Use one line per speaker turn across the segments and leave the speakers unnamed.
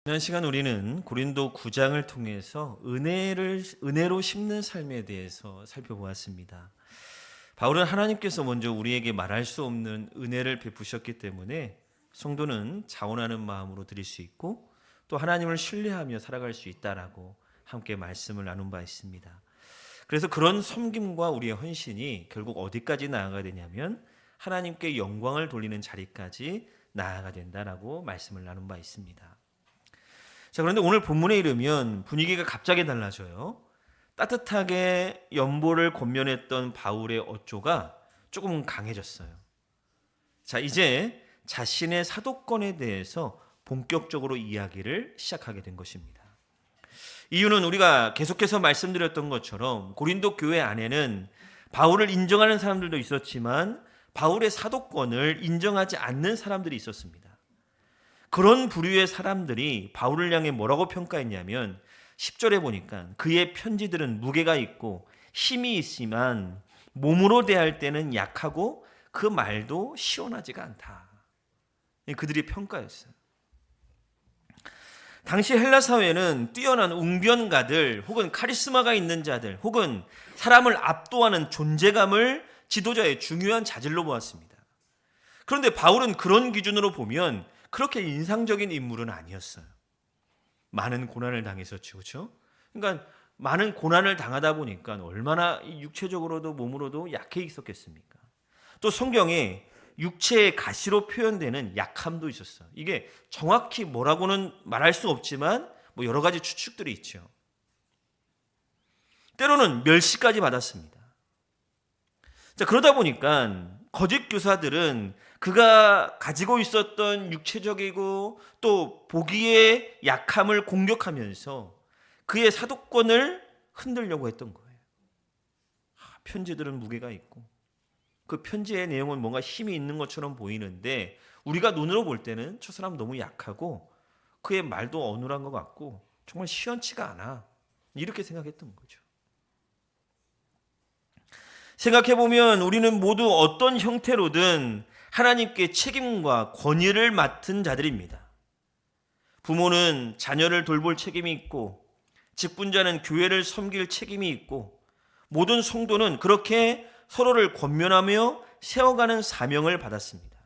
지난 시간 우리는 고린도 9장을 통해서 은혜로 심는 삶에 대해서 살펴보았습니다. 바울은 하나님께서 먼저 우리에게 말할 수 없는 은혜를 베푸셨기 때문에 성도는 자원하는 마음으로 드릴 수 있고 또 하나님을 신뢰하며 살아갈 수 있다라고 함께 말씀을 나눈 바 있습니다. 그래서 그런 섬김과 우리의 헌신이 결국 어디까지 나아가야 되냐면 하나님께 영광을 돌리는 자리까지 나아가야 된다라고 말씀을 나눈 바 있습니다. 자, 그런데 오늘 본문에 이르면 분위기가 갑자기 달라져요. 따뜻하게 연보를 권면했던 바울의 어조가 조금 강해졌어요. 자, 이제 자신의 사도권에 대해서 본격적으로 이야기를 시작하게 된 것입니다. 이유는 우리가 계속해서 말씀드렸던 것처럼 고린도 교회 안에는 바울을 인정하는 사람들도 있었지만 바울의 사도권을 인정하지 않는 사람들이 있었습니다. 그런 부류의 사람들이 바울을 향해 뭐라고 평가했냐면 10절에 보니까 그의 편지들은 무게가 있고 힘이 있지만 몸으로 대할 때는 약하고 그 말도 시원하지가 않다. 그들이 평가였어요. 당시 헬라 사회는 뛰어난 웅변가들 혹은 카리스마가 있는 자들 혹은 사람을 압도하는 존재감을 지도자의 중요한 자질로 보았습니다. 그런데 바울은 그런 기준으로 보면 그렇게 인상적인 인물은 아니었어요. 많은 고난을 당했었죠, 그렇죠? 그러니까 많은 고난을 당하다 보니까 얼마나 육체적으로도 몸으로도 약해 있었겠습니까? 또 성경에 육체의 가시로 표현되는 약함도 있었어요. 이게 정확히 뭐라고는 말할 수 없지만 뭐 여러 가지 추측들이 있죠. 때로는 멸시까지 받았습니다. 자, 그러다 보니까 거짓 교사들은 그가 가지고 있었던 육체적이고 또 보기에 약함을 공격하면서 그의 사도권을 흔들려고 했던 거예요. 편지들은 무게가 있고 그 편지의 내용은 뭔가 힘이 있는 것처럼 보이는데 우리가 눈으로 볼 때는 저 사람 너무 약하고 그의 말도 어눌한 것 같고 정말 시원치가 않아. 이렇게 생각했던 거죠. 생각해보면 우리는 모두 어떤 형태로든 하나님께 책임과 권위를 맡은 자들입니다. 부모는 자녀를 돌볼 책임이 있고 직분자는 교회를 섬길 책임이 있고 모든 성도는 그렇게 서로를 권면하며 세워가는 사명을 받았습니다.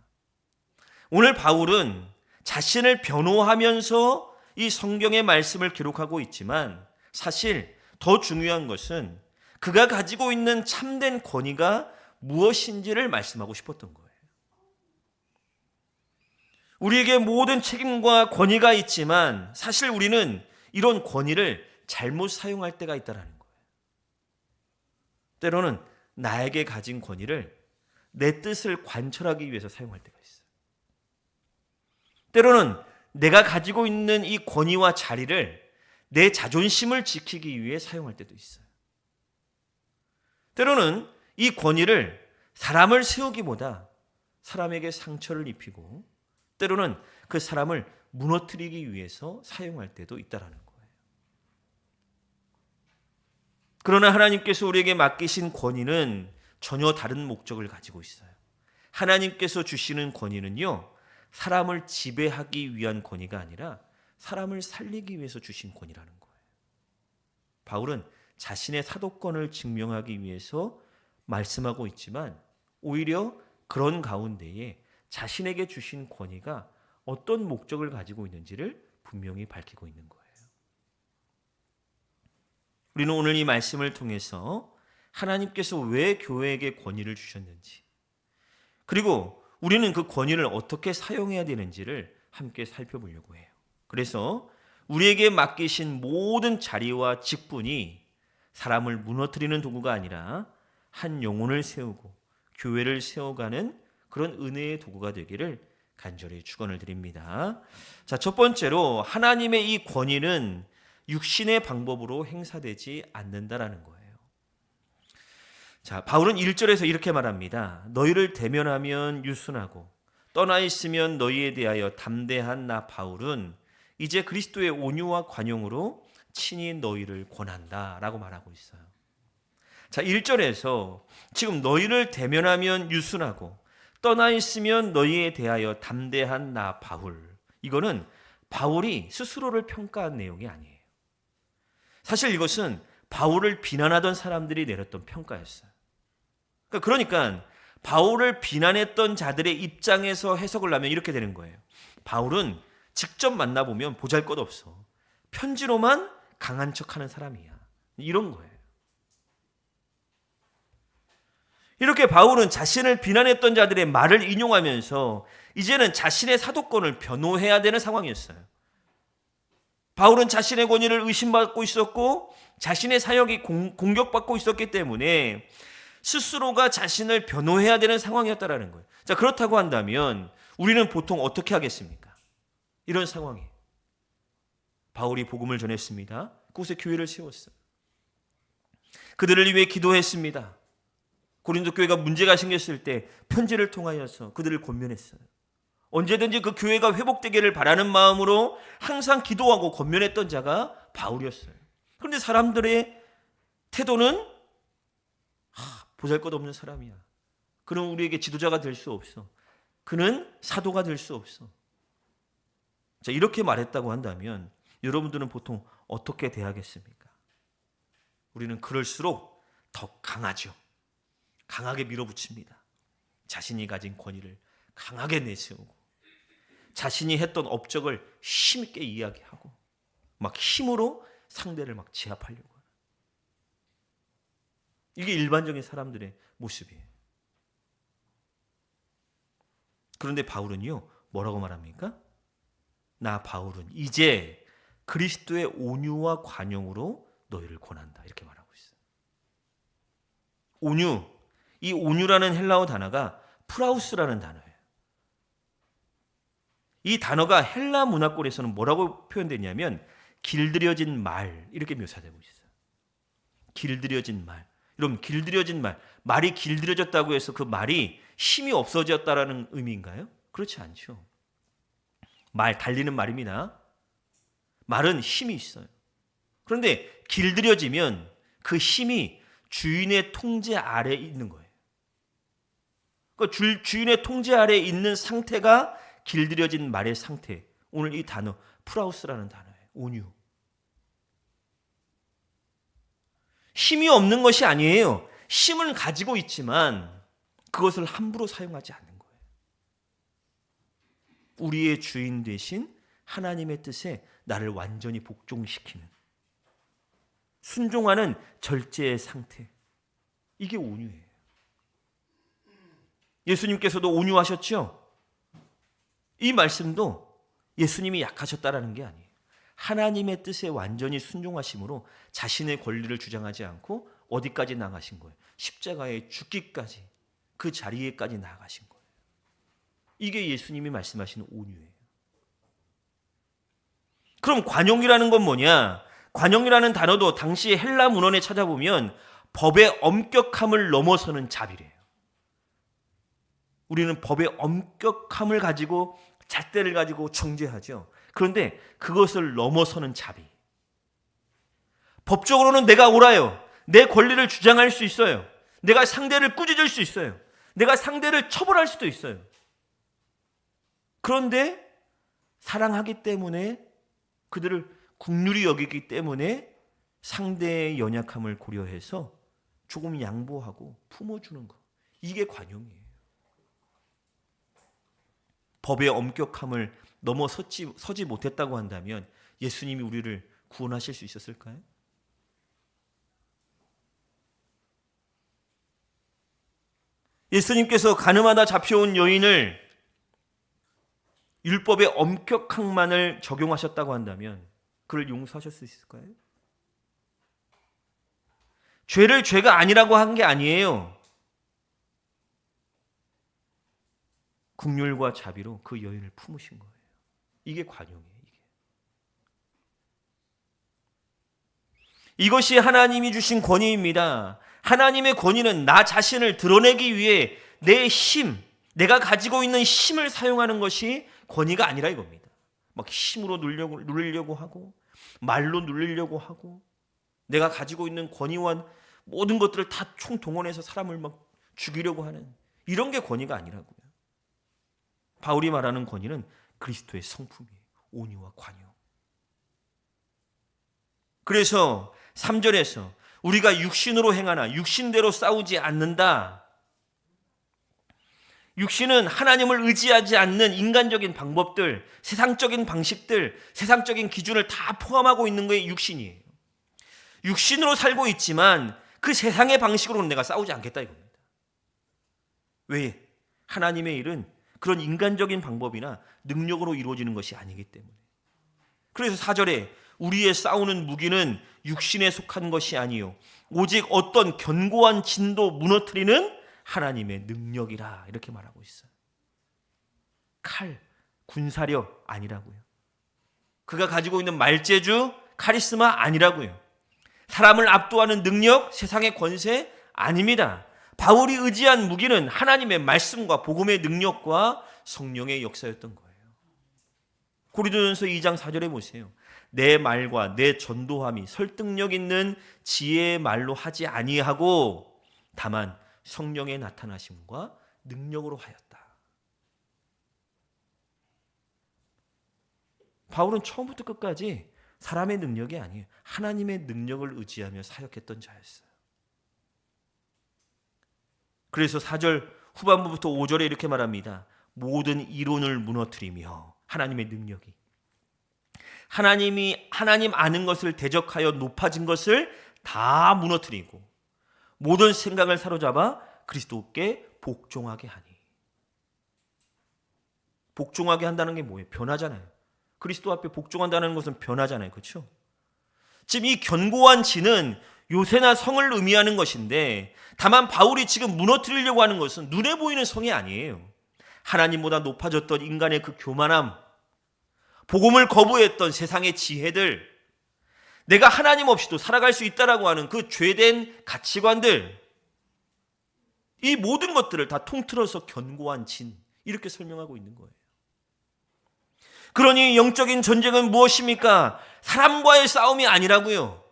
오늘 바울은 자신을 변호하면서 이 성경의 말씀을 기록하고 있지만 사실 더 중요한 것은 그가 가지고 있는 참된 권위가 무엇인지를 말씀하고 싶었던 거예요. 우리에게 모든 책임과 권위가 있지만 사실 우리는 이런 권위를 잘못 사용할 때가 있다는 거예요. 때로는 나에게 가진 권위를 내 뜻을 관철하기 위해서 사용할 때가 있어요. 때로는 내가 가지고 있는 이 권위와 자리를 내 자존심을 지키기 위해 사용할 때도 있어요. 때로는 이 권위를 사람을 세우기보다 사람에게 상처를 입히고 때로는 그 사람을 무너뜨리기 위해서 사용할 때도 있다는 거예요. 그러나 하나님께서 우리에게 맡기신 권위는 전혀 다른 목적을 가지고 있어요. 하나님께서 주시는 권위는요, 사람을 지배하기 위한 권위가 아니라 사람을 살리기 위해서 주신 권위라는 거예요. 바울은 자신의 사도권을 증명하기 위해서 말씀하고 있지만 오히려 그런 가운데에 자신에게 주신 권위가 어떤 목적을 가지고 있는지를 분명히 밝히고 있는 거예요. 우리는 오늘 이 말씀을 통해서 하나님께서 왜 교회에게 권위를 주셨는지 그리고 우리는 그 권위를 어떻게 사용해야 되는지를 함께 살펴보려고 해요. 그래서 우리에게 맡기신 모든 자리와 직분이 사람을 무너뜨리는 도구가 아니라 한 영혼을 세우고 교회를 세워가는 그런 은혜의 도구가 되기를 간절히 축원을 드립니다. 자, 첫 번째로 하나님의 이 권위는 육신의 방법으로 행사되지 않는다라는 거예요. 자, 바울은 1절에서 이렇게 말합니다. 너희를 대면하면 유순하고 떠나 있으면 너희에 대하여 담대한 나 바울은 이제 그리스도의 온유와 관용으로 친히 너희를 권한다라고 말하고 있어요. 자, 1절에서 지금 너희를 대면하면 유순하고 떠나 있으면 너희에 대하여 담대한 나 바울, 이거는 바울이 스스로를 평가한 내용이 아니에요. 사실 이것은 바울을 비난하던 사람들이 내렸던 평가였어요. 그러니까 바울을 비난했던 자들의 입장에서 해석을 하면 이렇게 되는 거예요. 바울은 직접 만나보면 보잘것없어. 편지로만 강한 척하는 사람이야. 이런 거예요. 이렇게 바울은 자신을 비난했던 자들의 말을 인용하면서 이제는 자신의 사도권을 변호해야 되는 상황이었어요. 바울은 자신의 권위를 의심받고 있었고 자신의 사역이 공격받고 있었기 때문에 스스로가 자신을 변호해야 되는 상황이었다라는 거예요. 자, 그렇다고 한다면 우리는 보통 어떻게 하겠습니까? 이런 상황에 바울이 복음을 전했습니다. 그곳에 교회를 세웠어요. 그들을 위해 기도했습니다. 고린도 교회가 문제가 생겼을 때 편지를 통하여서 그들을 권면했어요. 언제든지 그 교회가 회복되기를 바라는 마음으로 항상 기도하고 권면했던 자가 바울이었어요. 그런데 사람들의 태도는 보잘것없는 사람이야. 그는 우리에게 지도자가 될 수 없어. 그는 사도가 될 수 없어. 자, 이렇게 말했다고 한다면 여러분들은 보통 어떻게 대하겠습니까? 우리는 그럴수록 더 강하죠. 강하게 밀어붙입니다. 자신이 가진 권위를 강하게 내세우고 자신이 했던 업적을 힘있게 이야기하고 막 힘으로 상대를 막 제압하려고 하는, 이게 일반적인 사람들의 모습이에요. 그런데 바울은요, 뭐라고 말합니까? 나 바울은 이제 그리스도의 온유와 관용으로 너희를 권한다, 이렇게 말하고 있어요. 온유, 이 온유라는 헬라어 단어가 프라우스라는 단어예요. 이 단어가 헬라 문화권에서는 뭐라고 표현되냐면 길들여진 말, 이렇게 묘사되고 있어요. 길들여진 말. 여러분, 길들여진 말, 말이 길들여졌다고 해서 그 말이 힘이 없어졌다라는 의미인가요? 그렇지 않죠. 말, 달리는 말입니다. 말은 힘이 있어요. 그런데 길들여지면 그 힘이 주인의 통제 아래에 있는 거예요. 그러니까 주인의 통제 아래에 있는 상태가 길들여진 말의 상태. 오늘 이 단어 프라우스라는 단어예요. 온유. 힘이 없는 것이 아니에요. 힘을 가지고 있지만 그것을 함부로 사용하지 않는 거예요. 우리의 주인 대신 하나님의 뜻에 나를 완전히 복종시키는, 순종하는 절제의 상태. 이게 온유예요. 예수님께서도 온유하셨죠? 이 말씀도 예수님이 약하셨다라는 게 아니에요. 하나님의 뜻에 완전히 순종하심으로 자신의 권리를 주장하지 않고 어디까지 나가신 거예요? 십자가에 죽기까지, 그 자리에까지 나아가신 거예요. 이게 예수님이 말씀하시는 온유예요. 그럼 관용이라는 건 뭐냐? 관용이라는 단어도 당시 헬라 문헌에 찾아보면 법의 엄격함을 넘어서는 자비래요. 우리는 법의 엄격함을 가지고 잣대를 가지고 정죄하죠. 그런데 그것을 넘어서는 자비. 법적으로는 내가 옳아요. 내 권리를 주장할 수 있어요. 내가 상대를 꾸짖을 수 있어요. 내가 상대를 처벌할 수도 있어요. 그런데 사랑하기 때문에, 그들을 긍휼히 여기기 때문에 상대의 연약함을 고려해서 조금 양보하고 품어주는 것. 이게 관용이에요. 법의 엄격함을 넘어서지 못했다고 한다면 예수님이 우리를 구원하실 수 있었을까요? 예수님께서 가늠하다 잡혀온 여인을 율법의 엄격함만을 적용하셨다고 한다면 그를 용서하실 수 있을까요? 죄를 죄가 아니라고 한 게 아니에요. 긍휼과 자비로 그 여인을 품으신 거예요. 이게 관용이에요. 이것이 하나님이 주신 권위입니다. 하나님의 권위는 나 자신을 드러내기 위해 내 힘, 내가 가지고 있는 힘을 사용하는 것이 권위가 아니라 이겁니다. 막 힘으로 누리려고 하고, 말로 누리려고 하고, 내가 가지고 있는 권위와 모든 것들을 다 총동원해서 사람을 막 죽이려고 하는, 이런 게 권위가 아니라고요. 바울이 말하는 권위는 그리스도의 성품이에요. 온유와 관용. 그래서 3절에서 우리가 육신으로 행하나 육신대로 싸우지 않는다. 육신은 하나님을 의지하지 않는 인간적인 방법들, 세상적인 방식들, 세상적인 기준을 다 포함하고 있는 게 육신이에요. 육신으로 살고 있지만 그 세상의 방식으로는 내가 싸우지 않겠다 이겁니다. 왜? 하나님의 일은 그런 인간적인 방법이나 능력으로 이루어지는 것이 아니기 때문에. 그래서 4절에 우리의 싸우는 무기는 육신에 속한 것이 아니요 오직 어떤 견고한 진도 무너뜨리는 하나님의 능력이라 이렇게 말하고 있어요. 칼, 군사력 아니라고요. 그가 가지고 있는 말재주, 카리스마 아니라고요. 사람을 압도하는 능력, 세상의 권세 아닙니다. 바울이 의지한 무기는 하나님의 말씀과 복음의 능력과 성령의 역사였던 거예요. 고린도전서 2장 4절에 보세요. 내 말과 내 전도함이 설득력 있는 지혜의 말로 하지 아니하고 다만 성령의 나타나심과 능력으로 하였다. 바울은 처음부터 끝까지 사람의 능력이 아니에요. 하나님의 능력을 의지하며 사역했던 자였어요. 그래서 4절 후반부부터 5절에 이렇게 말합니다. 모든 이론을 무너뜨리며 하나님의 능력이 하나님 아는 것을 대적하여 높아진 것을 다 무너뜨리고 모든 생각을 사로잡아 그리스도께 복종하게 하니. 복종하게 한다는 게 뭐예요? 변하잖아요. 그리스도 앞에 복종한다는 것은 변하잖아요. 그렇죠? 지금 이 견고한 진은 요새나 성을 의미하는 것인데 다만 바울이 지금 무너뜨리려고 하는 것은 눈에 보이는 성이 아니에요. 하나님보다 높아졌던 인간의 그 교만함, 복음을 거부했던 세상의 지혜들, 내가 하나님 없이도 살아갈 수 있다라고 하는 그 죄된 가치관들, 이 모든 것들을 다 통틀어서 견고한 진, 이렇게 설명하고 있는 거예요. 그러니 영적인 전쟁은 무엇입니까? 사람과의 싸움이 아니라고요.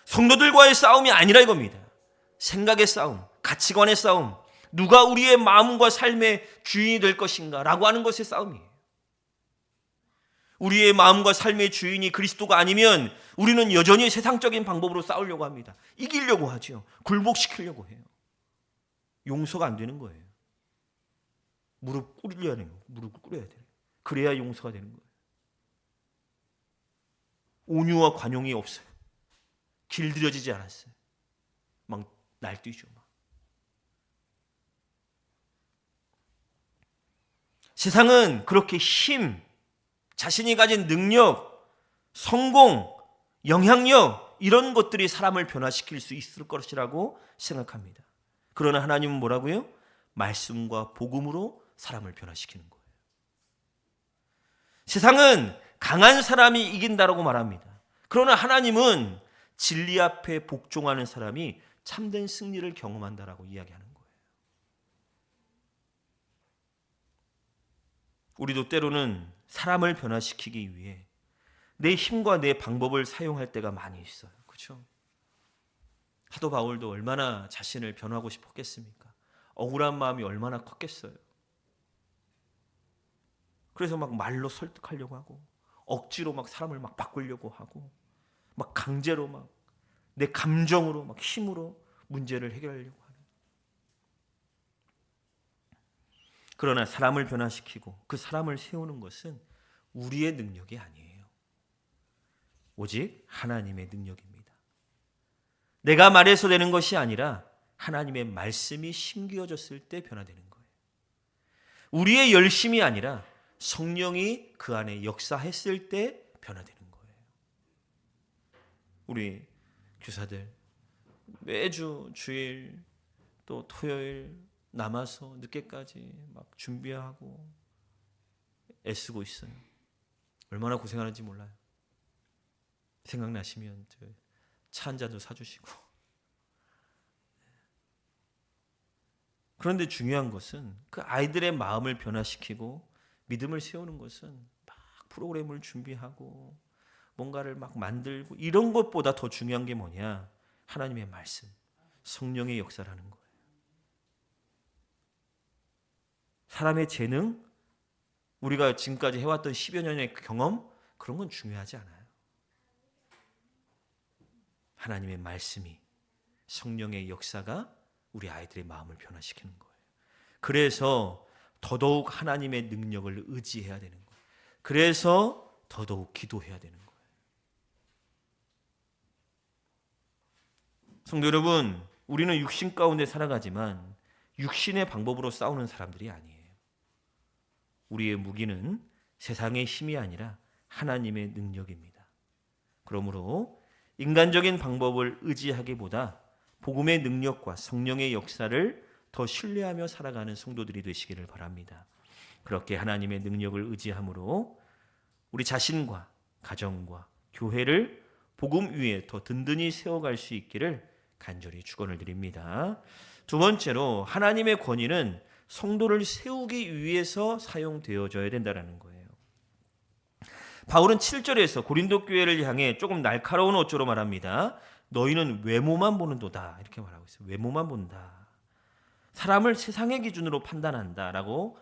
성도들과의 싸움이 아니라 이겁니다. 생각의 싸움, 가치관의 싸움, 누가 우리의 마음과 삶의 주인이 될 것인가 라고 하는 것의 싸움이에요. 우리의 마음과 삶의 주인이 그리스도가 아니면 우리는 여전히 세상적인 방법으로 싸우려고 합니다. 이기려고 하죠. 굴복시키려고 해요. 용서가 안 되는 거예요. 무릎 꿇으려야 돼요. 무릎을 꿇어야 돼요. 그래야 용서가 되는 거예요. 온유와 관용이 없어요. 길들여지지 않았어요. 막 날뛰죠. 세상은 그렇게 힘, 자신이 가진 능력, 성공, 영향력 이런 것들이 사람을 변화시킬 수 있을 것이라고 생각합니다. 그러나 하나님은 뭐라고요? 말씀과 복음으로 사람을 변화시키는 거예요. 세상은 강한 사람이 이긴다라고 말합니다. 그러나 하나님은 진리 앞에 복종하는 사람이 참된 승리를 경험한다라고 이야기하는 거예요. 우리도 때로는 사람을 변화시키기 위해 내 힘과 내 방법을 사용할 때가 많이 있어요. 그렇죠? 사도 바울도 얼마나 자신을 변화하고 싶었겠습니까? 억울한 마음이 얼마나 컸겠어요. 그래서 막 말로 설득하려고 하고 억지로 막 사람을 막 바꾸려고 하고 막 강제로 막 내 감정으로 막 힘으로 문제를 해결하려고 하는. 그러나 사람을 변화시키고 그 사람을 세우는 것은 우리의 능력이 아니에요. 오직 하나님의 능력입니다. 내가 말해서 되는 것이 아니라 하나님의 말씀이 심기어졌을 때 변화되는 거예요. 우리의 열심이 아니라 성령이 그 안에 역사했을 때 변화되는 거예요. 우리 교사들 매주 주일 또 토요일 남아서 늦게까지 막 준비하고 애쓰고 있어요. 얼마나 고생하는지 몰라요. 생각나시면 차 한 잔도 사주시고. 그런데 중요한 것은 그 아이들의 마음을 변화시키고 믿음을 세우는 것은 막 프로그램을 준비하고 뭔가를 막 만들고 이런 것보다 더 중요한 게 뭐냐? 하나님의 말씀, 성령의 역사라는 거예요. 사람의 재능, 우리가 지금까지 해왔던 10여 년의 경험, 그런 건 중요하지 않아요. 하나님의 말씀이, 성령의 역사가 우리 아이들의 마음을 변화시키는 거예요. 그래서 더더욱 하나님의 능력을 의지해야 되는 거예요. 그래서 더더욱 기도해야 되는 거예요. 성도 여러분, 우리는 육신 가운데 살아가지만 육신의 방법으로 싸우는 사람들이 아니에요. 우리의 무기는 세상의 힘이 아니라 하나님의 능력입니다. 그러므로 인간적인 방법을 의지하기보다 복음의 능력과 성령의 역사를 더 신뢰하며 살아가는 성도들이 되시기를 바랍니다. 그렇게 하나님의 능력을 의지함으로 우리 자신과 가정과 교회를 복음 위에 더 든든히 세워갈 수 있기를 간절히 축원을 드립니다. 두 번째로 하나님의 권위는 성도를 세우기 위해서 사용되어져야 된다는 거예요. 바울은 7절에서 고린도 교회를 향해 조금 날카로운 어조로 말합니다. 너희는 외모만 보는도다 이렇게 말하고 있어요. 외모만 본다. 사람을 세상의 기준으로 판단한다라고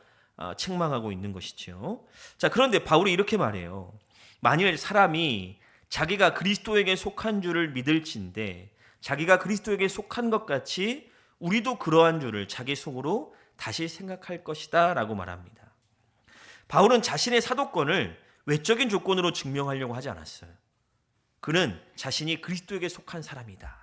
책망하고 있는 것이죠. 자, 그런데 바울이 이렇게 말해요. 만일 사람이 자기가 그리스도에게 속한 줄을 믿을진데 자기가 그리스도에게 속한 것 같이 우리도 그러한 줄을 자기 속으로 다시 생각할 것이다 라고 말합니다. 바울은 자신의 사도권을 외적인 조건으로 증명하려고 하지 않았어요. 그는 자신이 그리스도에게 속한 사람이다.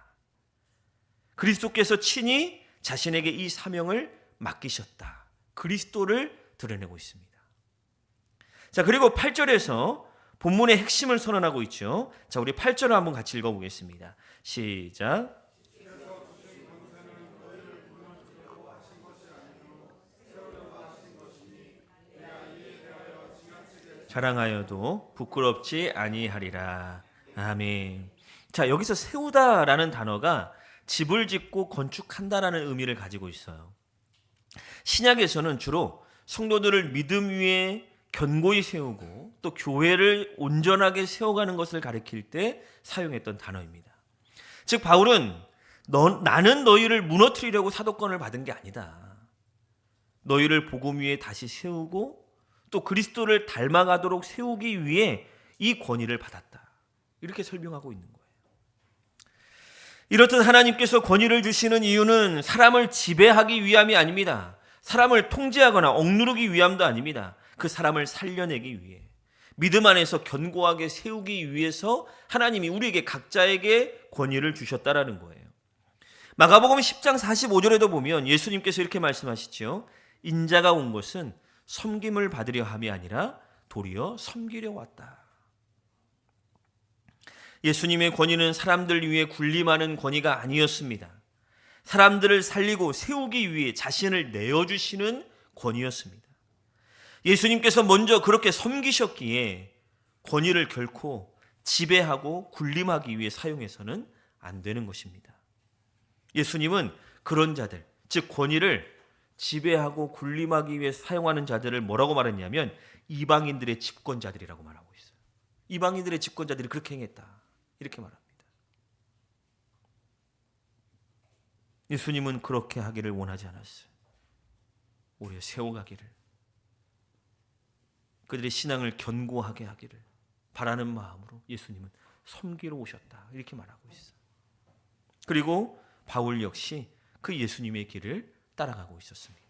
그리스도께서 친히 자신에게 이 사명을 맡기셨다. 그리스도를 드러내고 있습니다. 자, 그리고 8절에서 본문의 핵심을 선언하고 있죠. 자, 우리 8절을 한번 같이 읽어보겠습니다. 시작. 자랑하여도 부끄럽지 아니하리라. 아멘. 자, 여기서 세우다라는 단어가 집을 짓고 건축한다라는 의미를 가지고 있어요. 신약에서는 주로 성도들을 믿음 위에 견고히 세우고 또 교회를 온전하게 세워가는 것을 가리킬 때 사용했던 단어입니다. 즉 바울은 나는 너희를 무너뜨리려고 사도권을 받은 게 아니다. 너희를 복음 위에 다시 세우고 또 그리스도를 닮아가도록 세우기 위해 이 권위를 받았다. 이렇게 설명하고 있는 거예요. 이렇듯 하나님께서 권위를 주시는 이유는 사람을 지배하기 위함이 아닙니다. 사람을 통제하거나 억누르기 위함도 아닙니다. 그 사람을 살려내기 위해, 믿음 안에서 견고하게 세우기 위해서 하나님이 우리에게 각자에게 권위를 주셨다라는 거예요. 마가복음 10장 45절에도 보면 예수님께서 이렇게 말씀하시죠. 인자가 온 것은 섬김을 받으려 함이 아니라 도리어 섬기려 왔다. 예수님의 권위는 사람들 위해 군림하는 권위가 아니었습니다. 사람들을 살리고 세우기 위해 자신을 내어주시는 권위였습니다. 예수님께서 먼저 그렇게 섬기셨기에 권위를 결코 지배하고 군림하기 위해 사용해서는 안 되는 것입니다. 예수님은 그런 자들, 즉 권위를 지배하고 군림하기 위해 사용하는 자들을 뭐라고 말했냐면 이방인들의 집권자들이라고 말하고 있어요. 이방인들의 집권자들이 그렇게 행했다. 이렇게 말합니다. 예수님은 그렇게 하기를 원하지 않았어요. 오히려 세워가기를, 그들의 신앙을 견고하게 하기를 바라는 마음으로 예수님은 섬기러 오셨다. 이렇게 말하고 있어요. 그리고 바울 역시 그 예수님의 길을 따라가고 있었습니다.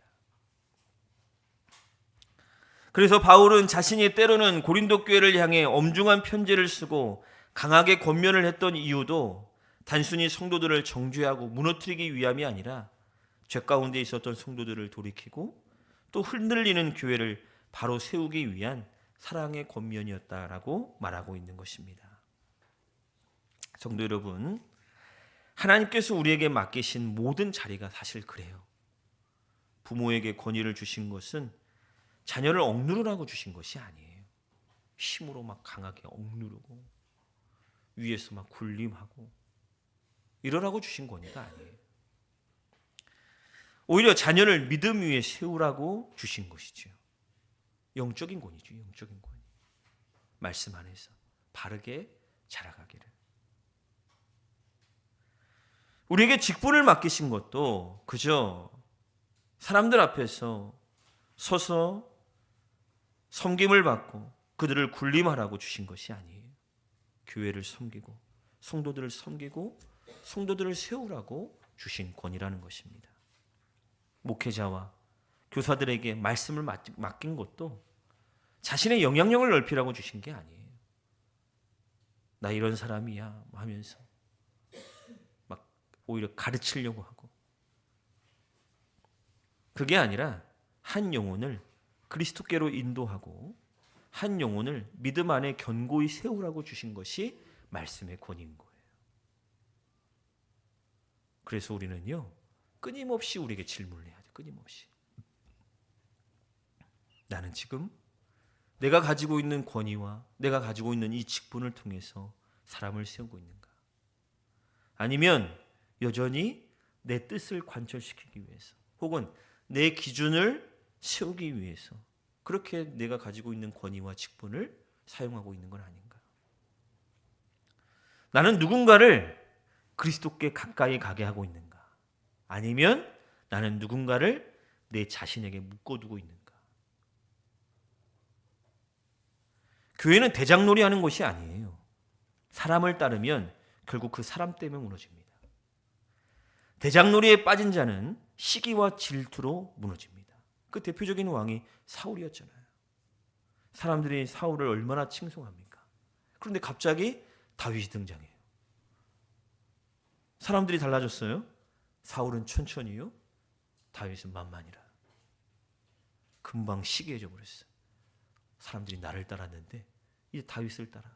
그래서 바울은 자신이 때로는 고린도 교회를 향해 엄중한 편지를 쓰고 강하게 권면을 했던 이유도 단순히 성도들을 정죄하고 무너뜨리기 위함이 아니라 죄 가운데 있었던 성도들을 돌이키고 또 흔들리는 교회를 바로 세우기 위한 사랑의 권면이었다라고 말하고 있는 것입니다. 성도 여러분, 하나님께서 우리에게 맡기신 모든 자리가 사실 그래요. 부모에게 권위를 주신 것은 자녀를 억누르라고 주신 것이 아니에요. 힘으로 막 강하게 억누르고 위에서 막 군림하고 이러라고 주신 권위가 아니에요. 오히려 자녀를 믿음 위에 세우라고 주신 것이죠. 영적인 권위죠. 영적인 권위. 말씀 안에서 바르게 자라가기를. 우리에게 직분을 맡기신 것도 그저 사람들 앞에서 서서 섬김을 받고 그들을 군림하라고 주신 것이 아니에요. 교회를 섬기고 성도들을 섬기고 성도들을 세우라고 주신 권위라는 것입니다. 목회자와 교사들에게 말씀을 맡긴 것도 자신의 영향력을 넓히라고 주신 게 아니에요. 나 이런 사람이야 하면서 막 오히려 가르치려고 하고, 그게 아니라 한 영혼을 그리스도께로 인도하고 한 영혼을 믿음 안에 견고히 세우라고 주신 것이 말씀의 권위인 거예요. 그래서 우리는요, 끊임없이 우리에게 질문을 해야 돼요. 끊임없이. 나는 지금 내가 가지고 있는 권위와 내가 가지고 있는 이 직분을 통해서 사람을 세우고 있는가? 아니면 여전히 내 뜻을 관철시키기 위해서 혹은 내 기준을 세우기 위해서 그렇게 내가 가지고 있는 권위와 직분을 사용하고 있는 건 아닌가? 나는 누군가를 그리스도께 가까이 가게 하고 있는가? 아니면 나는 누군가를 내 자신에게 묶어두고 있는가? 교회는 대장놀이 하는 것이 아니에요. 사람을 따르면 결국 그 사람 때문에 무너집니다. 대장놀이에 빠진 자는 시기와 질투로 무너집니다. 그 대표적인 왕이 사울이었잖아요. 사람들이 사울을 얼마나 칭송합니까? 그런데 갑자기 다윗이 등장해요. 사람들이 달라졌어요. 사울은 천천히요, 다윗은 만만이라. 금방 시기해져 버렸어요. 사람들이 나를 따랐는데 이제 다윗을 따라.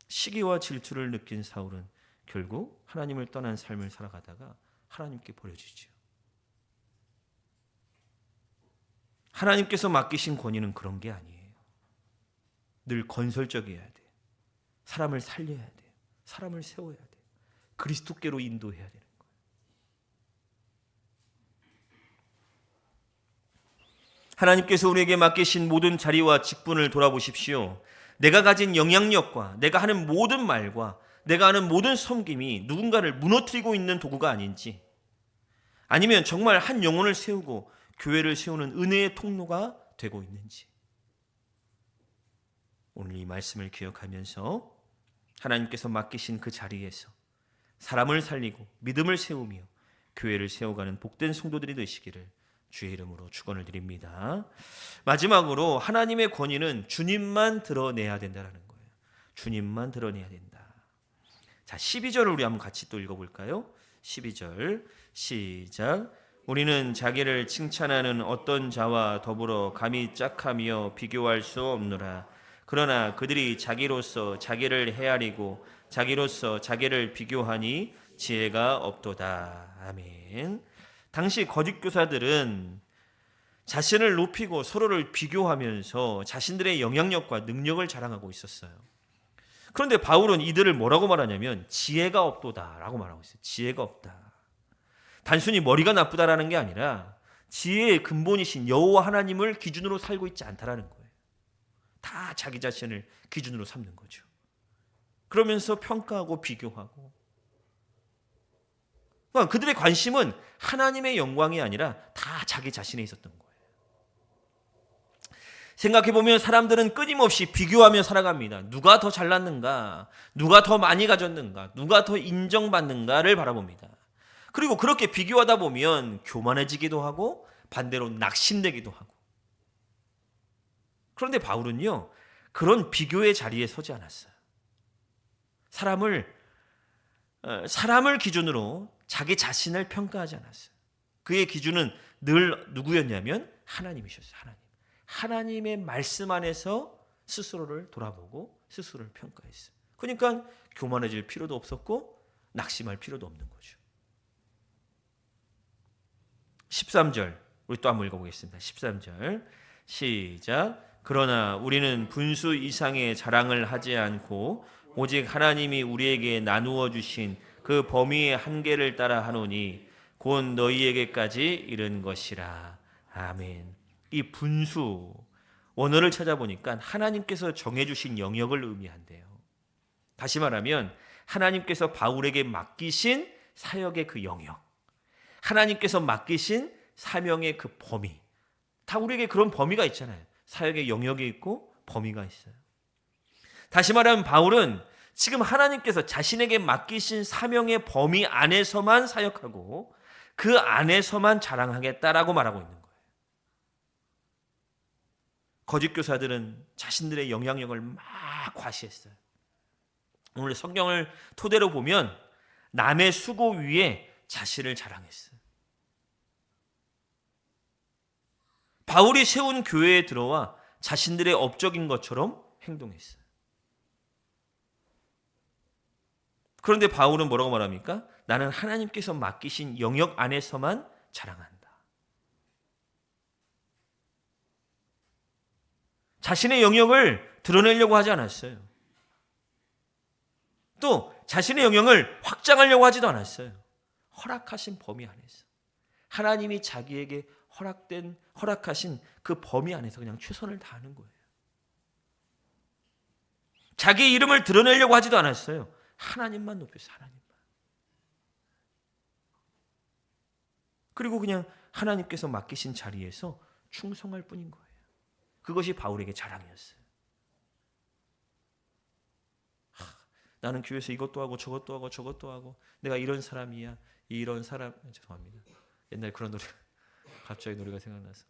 시기와 질투를 느낀 사울은 결국 하나님을 떠난 삶을 살아가다가 하나님께 버려지죠. 하나님께서 맡기신 권위는 그런 게 아니에요. 늘 건설적이어야 돼요. 사람을 살려야 돼요. 사람을 세워야 돼요. 그리스도께로 인도해야 되는 거예요. 하나님께서 우리에게 맡기신 모든 자리와 직분을 돌아보십시오. 내가 가진 영향력과 내가 하는 모든 말과 내가 하는 모든 섬김이 누군가를 무너뜨리고 있는 도구가 아닌지, 아니면 정말 한 영혼을 세우고 교회를 세우는 은혜의 통로가 되고 있는지, 오늘 이 말씀을 기억하면서 하나님께서 맡기신 그 자리에서 사람을 살리고 믿음을 세우며 교회를 세워가는 복된 성도들이 되시기를 주의 이름으로 축원을 드립니다. 마지막으로 하나님의 권위는 주님만 드러내야 된다는 거예요. 주님만 드러내야 된다. 자, 12절을 우리 한번 같이 또 읽어볼까요? 12절 시작. 우리는 자기를 칭찬하는 어떤 자와 더불어 감히 짝하며 비교할 수 없노라. 그러나 그들이 자기로서 자기를 헤아리고 자기로서 자기를 비교하니 지혜가 없도다. 아멘. 당시 거짓 교사들은 자신을 높이고 서로를 비교하면서 자신들의 영향력과 능력을 자랑하고 있었어요. 그런데 바울은 이들을 뭐라고 말하냐면 지혜가 없도다라고 말하고 있어요. 지혜가 없다. 단순히 머리가 나쁘다라는 게 아니라 지혜의 근본이신 여호와 하나님을 기준으로 살고 있지 않다라는 거예요. 다 자기 자신을 기준으로 삼는 거죠. 그러면서 평가하고 비교하고, 그러니까 그들의 관심은 하나님의 영광이 아니라 다 자기 자신에 있었던 거예요. 생각해보면 사람들은 끊임없이 비교하며 살아갑니다. 누가 더 잘났는가, 누가 더 많이 가졌는가, 누가 더 인정받는가를 바라봅니다. 그리고 그렇게 비교하다 보면 교만해지기도 하고 반대로 낙심되기도 하고. 그런데 바울은요, 그런 비교의 자리에 서지 않았어요. 사람을 기준으로 자기 자신을 평가하지 않았어요. 그의 기준은 늘 누구였냐면 하나님이셨어요. 하나님의 말씀 안에서 스스로를 돌아보고 스스로를 평가했어요. 그러니까 교만해질 필요도 없었고 낙심할 필요도 없는 거죠. 13절 우리 또 한번 읽어보겠습니다. 13절 시작. 그러나 우리는 분수 이상의 자랑을 하지 않고 오직 하나님이 우리에게 나누어 주신 그 범위의 한계를 따라 하노니 곧 너희에게까지 이른 것이라. 아멘. 이 분수 원어를 찾아보니까 하나님께서 정해주신 영역을 의미한대요. 다시 말하면 하나님께서 바울에게 맡기신 사역의 그 영역, 하나님께서 맡기신 사명의 그 범위, 다 우리에게 그런 범위가 있잖아요. 사역의 영역이 있고 범위가 있어요. 다시 말하면 바울은 지금 하나님께서 자신에게 맡기신 사명의 범위 안에서만 사역하고 그 안에서만 자랑하겠다라고 말하고 있는 거예요. 거짓 교사들은 자신들의 영향력을 막 과시했어요. 오늘 성경을 토대로 보면 남의 수고 위에 자신을 자랑했어요. 바울이 세운 교회에 들어와 자신들의 업적인 것처럼 행동했어요. 그런데 바울은 뭐라고 말합니까? 나는 하나님께서 맡기신 영역 안에서만 자랑한다. 자신의 영역을 드러내려고 하지 않았어요. 또 자신의 영역을 확장하려고 하지도 않았어요. 허락하신 범위 안에서. 하나님이 자기에게 허락하신 그 범위 안에서 그냥 최선을 다하는 거예요. 자기 이름을 드러내려고 하지도 않았어요. 하나님만 높였어요. 하나님만. 그리고 그냥 하나님께서 맡기신 자리에서 충성할 뿐인 거예요. 그것이 바울에게 자랑이었어요. 나는 교회에서 이것도 하고 저것도 하고 저것도 하고 내가 이런 사람이야. 이런 사람. 죄송합니다. 옛날 그런 노래 갑자기 노래가 생각나서.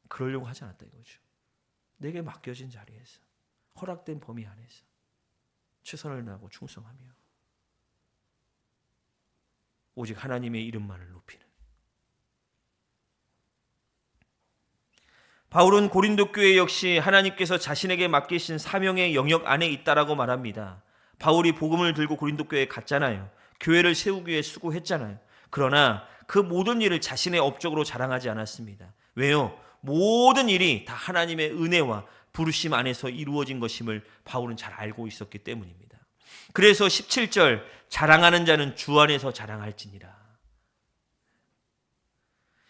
그러려고 하지 않았다 이거죠. 내게 맡겨진 자리에서 허락된 범위 안에서 최선을 다하고 충성하며 오직 하나님의 이름만을 높이는. 바울은 고린도 교회 역시 하나님께서 자신에게 맡기신 사명의 영역 안에 있다라고 말합니다. 바울이 복음을 들고 고린도 교회에 갔잖아요. 교회를 세우기 위해 수고했잖아요. 그러나 그 모든 일을 자신의 업적으로 자랑하지 않았습니다. 왜요? 모든 일이 다 하나님의 은혜와 부르심 안에서 이루어진 것임을 바울은 잘 알고 있었기 때문입니다. 그래서 17절 자랑하는 자는 주 안에서 자랑할지니라.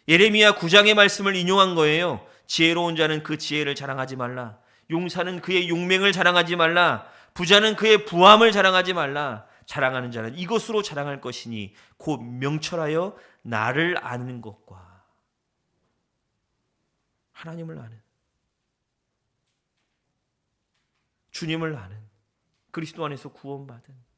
예레미야 9장의 말씀을 인용한 거예요. 지혜로운 자는 그 지혜를 자랑하지 말라. 용사는 그의 용맹을 자랑하지 말라. 부자는 그의 부함을 자랑하지 말라. 자랑하는 자는 이것으로 자랑할 것이니 곧 명철하여 나를 아는 것과 하나님을 아는, 주님을 아는, 그리스도 안에서 구원받은.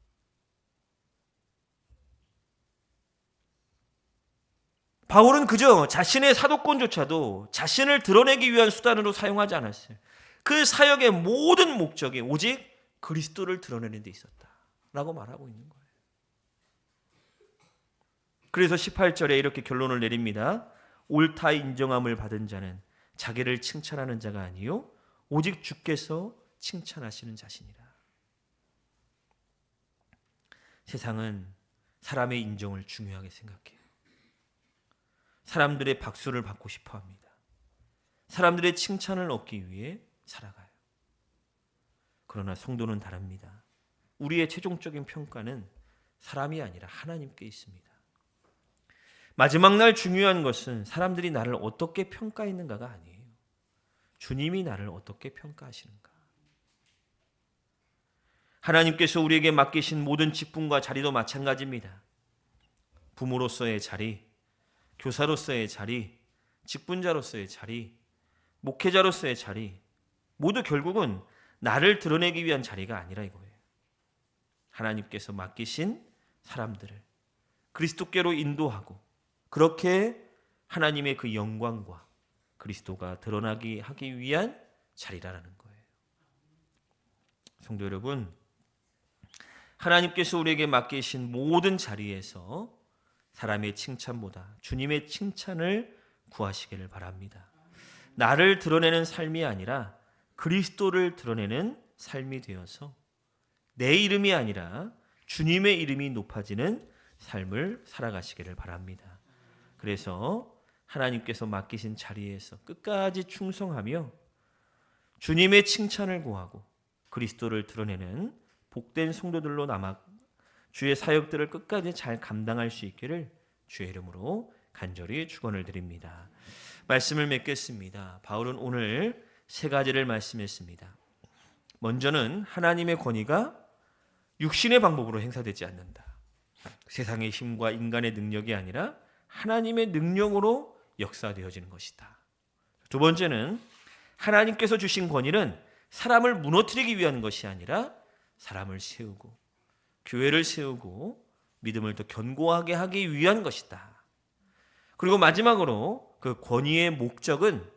바울은 그저 자신의 사도권조차도 자신을 드러내기 위한 수단으로 사용하지 않았어요. 그 사역의 모든 목적이 오직 그리스도를 드러내는 데 있었다라고 말하고 있는 거예요. 그래서 18절에 이렇게 결론을 내립니다. 옳다 인정함을 받은 자는 자기를 칭찬하는 자가 아니요 오직 주께서 칭찬하시는 자시니라. 세상은 사람의 인정을 중요하게 생각해요. 사람들의 박수를 받고 싶어 합니다. 사람들의 칭찬을 얻기 위해 살아가요. 그러나 성도는 다릅니다. 우리의 최종적인 평가는 사람이 아니라 하나님께 있습니다. 마지막 날 중요한 것은 사람들이 나를 어떻게 평가했는가가 아니에요. 주님이 나를 어떻게 평가하시는가. 하나님께서 우리에게 맡기신 모든 직분과 자리도 마찬가지입니다. 부모로서의 자리, 교사로서의 자리, 직분자로서의 자리, 목회자로서의 자리, 모두 결국은 나를 드러내기 위한 자리가 아니라 이거예요. 하나님께서 맡기신 사람들을 그리스도께로 인도하고 그렇게 하나님의 그 영광과 그리스도가 드러나게 하기 위한 자리라는 거예요. 성도 여러분, 하나님께서 우리에게 맡기신 모든 자리에서 사람의 칭찬보다 주님의 칭찬을 구하시기를 바랍니다. 나를 드러내는 삶이 아니라 그리스도를 드러내는 삶이 되어서 내 이름이 아니라 주님의 이름이 높아지는 삶을 살아가시기를 바랍니다. 그래서 하나님께서 맡기신 자리에서 끝까지 충성하며 주님의 칭찬을 구하고 그리스도를 드러내는 복된 성도들로 남아 주의 사역들을 끝까지 잘 감당할 수 있기를 주의 이름으로 간절히 축원을 드립니다. 말씀을 맺겠습니다. 바울은 오늘 세 가지를 말씀했습니다. 먼저는 하나님의 권위가 육신의 방법으로 행사되지 않는다. 세상의 힘과 인간의 능력이 아니라 하나님의 능력으로 역사되어지는 것이다. 두 번째는 하나님께서 주신 권위는 사람을 무너뜨리기 위한 것이 아니라 사람을 세우고 교회를 세우고 믿음을 더 견고하게 하기 위한 것이다. 그리고 마지막으로 그 권위의 목적은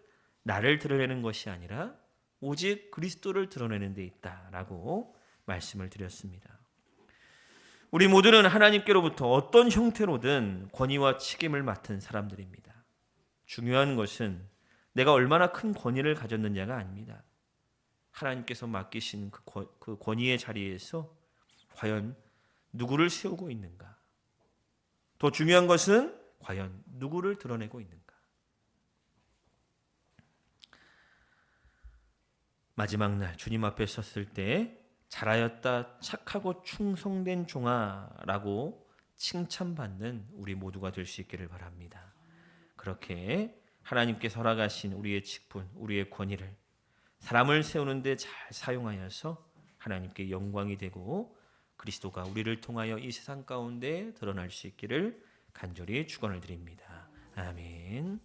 나를 드러내는 것이 아니라 오직 그리스도를 드러내는 데 있다라고 말씀을 드렸습니다. 우리 모두는 하나님께로부터 어떤 형태로든 권위와 책임을 맡은 사람들입니다. 중요한 것은 내가 얼마나 큰 권위를 가졌느냐가 아닙니다. 하나님께서 맡기신 그 권위의 자리에서 과연 누구를 세우고 있는가? 더 중요한 것은 과연 누구를 드러내고 있는가? 마지막 날 주님 앞에 섰을 때 잘하였다 착하고 충성된 종아라고 칭찬받는 우리 모두가 될 수 있기를 바랍니다. 그렇게 하나님께서 허락하신 우리의 직분, 우리의 권위를 사람을 세우는 데 잘 사용하여서 하나님께 영광이 되고 그리스도가 우리를 통하여 이 세상 가운데 드러날 수 있기를 간절히 축원을 드립니다. 아멘.